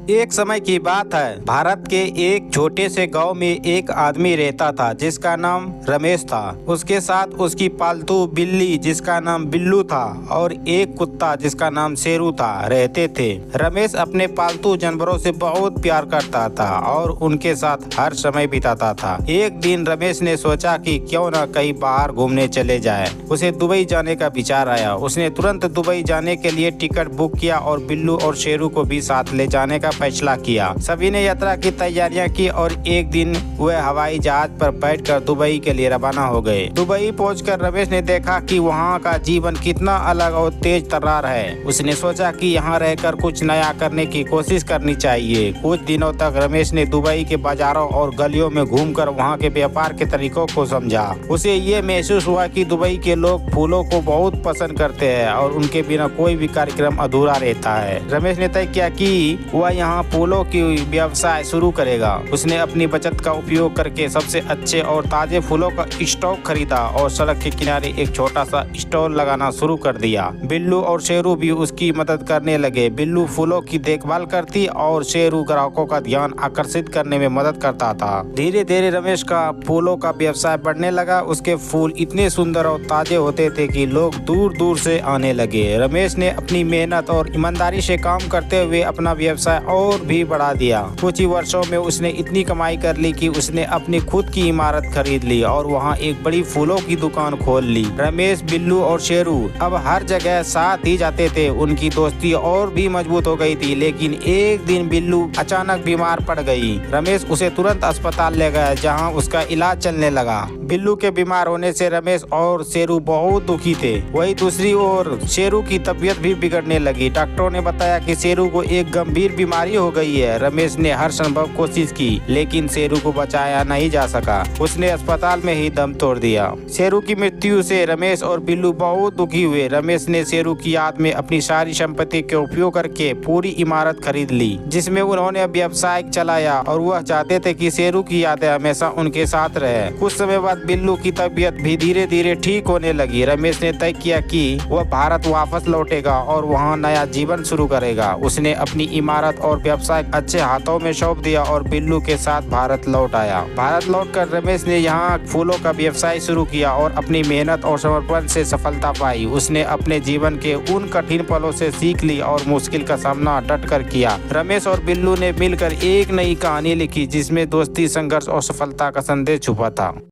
एक समय की बात है। भारत के एक छोटे से गांव में एक आदमी रहता था जिसका नाम रमेश था। उसके साथ उसकी पालतू बिल्ली जिसका नाम बिल्लू था और एक कुत्ता जिसका नाम शेरू था रहते थे। रमेश अपने पालतू जानवरों से बहुत प्यार करता था और उनके साथ हर समय बिताता था। एक दिन रमेश ने सोचा कि क्यों न कहीं बाहर घूमने चले जाए। उसे दुबई जाने का विचार आया। उसने तुरंत दुबई जाने के लिए टिकट बुक किया और बिल्लू और शेरू को भी साथ ले जाने का फैसला किया। सभी ने यात्रा की तैयारियां की और एक दिन वह हवाई जहाज पर बैठकर दुबई के लिए रवाना हो गए। दुबई पहुंचकर रमेश ने देखा कि वहां का जीवन कितना अलग और तेज तर्रार है। उसने सोचा कि यहां रहकर कुछ नया करने की कोशिश करनी चाहिए। कुछ दिनों तक रमेश ने दुबई के बाजारों और गलियों में घूमकर वहां के व्यापार के तरीकों को समझा। उसे ये महसूस हुआ कि दुबई के लोग फूलों को बहुत पसंद करते हैं और उनके बिना कोई भी कार्यक्रम अधूरा रहता है। रमेश ने तय किया कि वह यहाँ फूलों की व्यवसाय शुरू करेगा। उसने अपनी बचत का उपयोग करके सबसे अच्छे और ताजे फूलों का स्टॉक खरीदा और सड़क के किनारे एक छोटा सा स्टॉल लगाना शुरू कर दिया। बिल्लू और शेरू भी उसकी मदद करने लगे। बिल्लू फूलों की देखभाल करती और शेरू ग्राहकों का ध्यान आकर्षित करने में मदद करता था। धीरे धीरे रमेश का फूलों का व्यवसाय बढ़ने लगा। उसके फूल इतने सुंदर और ताजे होते थे कि लोग दूर दूर से आने लगे। रमेश ने अपनी मेहनत और ईमानदारी से काम करते हुए अपना व्यवसाय और भी बढ़ा दिया। कुछ ही वर्षों में उसने इतनी कमाई कर ली कि उसने अपनी खुद की इमारत खरीद ली और वहाँ एक बड़ी फूलों की दुकान खोल ली। रमेश, बिल्लू और शेरू अब हर जगह साथ ही जाते थे। उनकी दोस्ती और भी मजबूत हो गई थी। लेकिन एक दिन बिल्लू अचानक बीमार पड़ गई। रमेश उसे तुरंत अस्पताल ले गया जहाँ उसका इलाज चलने लगा। बिल्लू के बीमार होने से रमेश और शेरू बहुत दुखी थे। वही दूसरी ओर शेरू की तबीयत भी बिगड़ने लगी। डॉक्टरों ने बताया कि शेरू को एक गंभीर बीमारी हो गई है। रमेश ने हर संभव कोशिश की लेकिन शेरू को बचाया नहीं जा सका। उसने अस्पताल में ही दम तोड़ दिया। शेरू की मृत्यु से रमेश और बिल्लू बहुत दुखी हुए। रमेश ने शेरू की याद में अपनी सारी संपत्ति का उपयोग करके पूरी इमारत खरीद ली जिसमें उन्होंने व्यवसाय चलाया और वह चाहते थे कि शेरू की यादें हमेशा उनके साथ रहे। कुछ समय बाद बिल्लू की तबीयत भी धीरे धीरे ठीक होने लगी। रमेश ने तय किया कि वह भारत वापस लौटेगा और वहाँ नया जीवन शुरू करेगा। उसने अपनी इमारत और व्यवसाय अच्छे हाथों में सौंप दिया और बिल्लू के साथ भारत लौट आया। भारत लौटकर रमेश ने यहाँ फूलों का व्यवसाय शुरू किया और अपनी मेहनत और समर्पण से सफलता पाई। उसने अपने जीवन के उन कठिन पलों से सीख ली और मुश्किल का सामना डट कर किया। रमेश और बिल्लू ने मिलकर एक नई कहानी लिखी जिसमें दोस्ती, संघर्ष और सफलता का संदेश छुपा था।